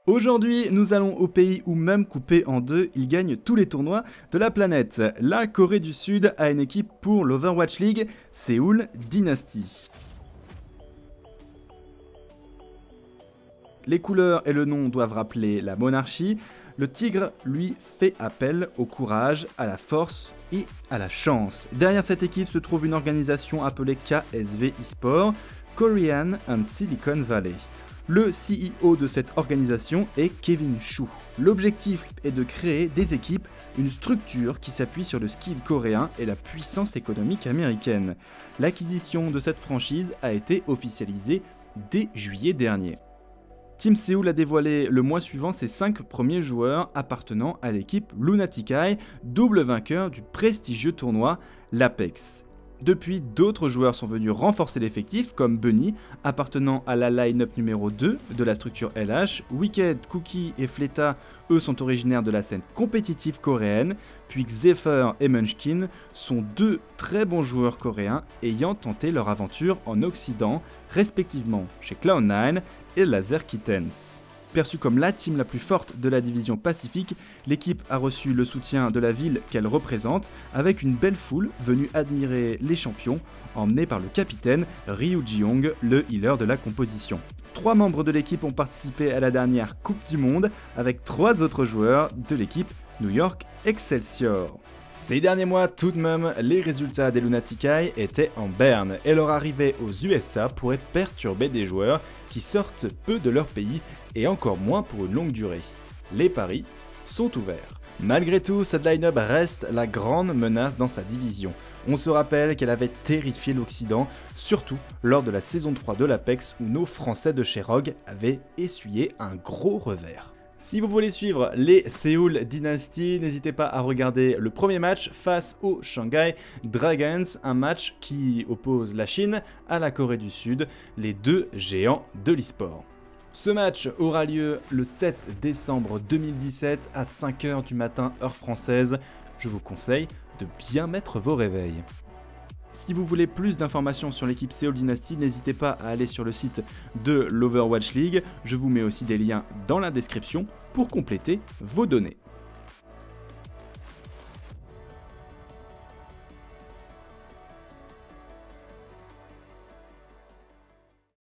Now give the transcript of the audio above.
Aujourd'hui, nous allons au pays où même coupé en deux, il gagne tous les tournois de la planète. La Corée du Sud a une équipe pour l'Overwatch League, Seoul Dynasty. Les couleurs et le nom doivent rappeler la monarchie. Le tigre, lui, fait appel au courage, à la force et à la chance. Derrière cette équipe se trouve une organisation appelée KSV eSport, Korean and Silicon Valley. Le CEO de cette organisation est Kevin Chou. L'objectif est de créer des équipes, une structure qui s'appuie sur le skill coréen et la puissance économique américaine. L'acquisition de cette franchise a été officialisée dès juillet dernier. Team Seoul a dévoilé le mois suivant ses 5 premiers joueurs appartenant à l'équipe Lunatic Eye, double vainqueur du prestigieux tournoi l'Apex. Depuis, d'autres joueurs sont venus renforcer l'effectif, comme Bunny, appartenant à la line-up numéro 2 de la structure LH. Wicked, Cookie et Fleta, eux, sont originaires de la scène compétitive coréenne, puis Xepher et Munchkin sont deux très bons joueurs coréens ayant tenté leur aventure en Occident, respectivement chez Cloud9 et Laser Kittens. Perçue comme la team la plus forte de la division Pacifique, l'équipe a reçu le soutien de la ville qu'elle représente, avec une belle foule venue admirer les champions, emmenés par le capitaine Ryu Ji-Young, le healer de la composition. 3 membres de l'équipe ont participé à la dernière Coupe du Monde, avec 3 autres joueurs de l'équipe New York Excelsior. Ces derniers mois, tout de même, les résultats des Lunatic Eye étaient en berne et leur arrivée aux USA pourrait perturber des joueurs qui sortent peu de leur pays et encore moins pour une longue durée. Les paris sont ouverts. Malgré tout, cette line-up reste la grande menace dans sa division. On se rappelle qu'elle avait terrifié l'Occident, surtout lors de la saison 3 de l'Apex où nos Français de chez Rogue avaient essuyé un gros revers. Si vous voulez suivre les Seoul Dynasty, n'hésitez pas à regarder le premier match face aux Shanghai Dragons, un match qui oppose la Chine à la Corée du Sud, les deux géants de l'e-sport. Ce match aura lieu le 7 décembre 2017 à 5h du matin heure française. Je vous conseille de bien mettre vos réveils. Si vous voulez plus d'informations sur l'équipe Seoul Dynasty, n'hésitez pas à aller sur le site de l'Overwatch League. Je vous mets aussi des liens dans la description pour compléter vos données.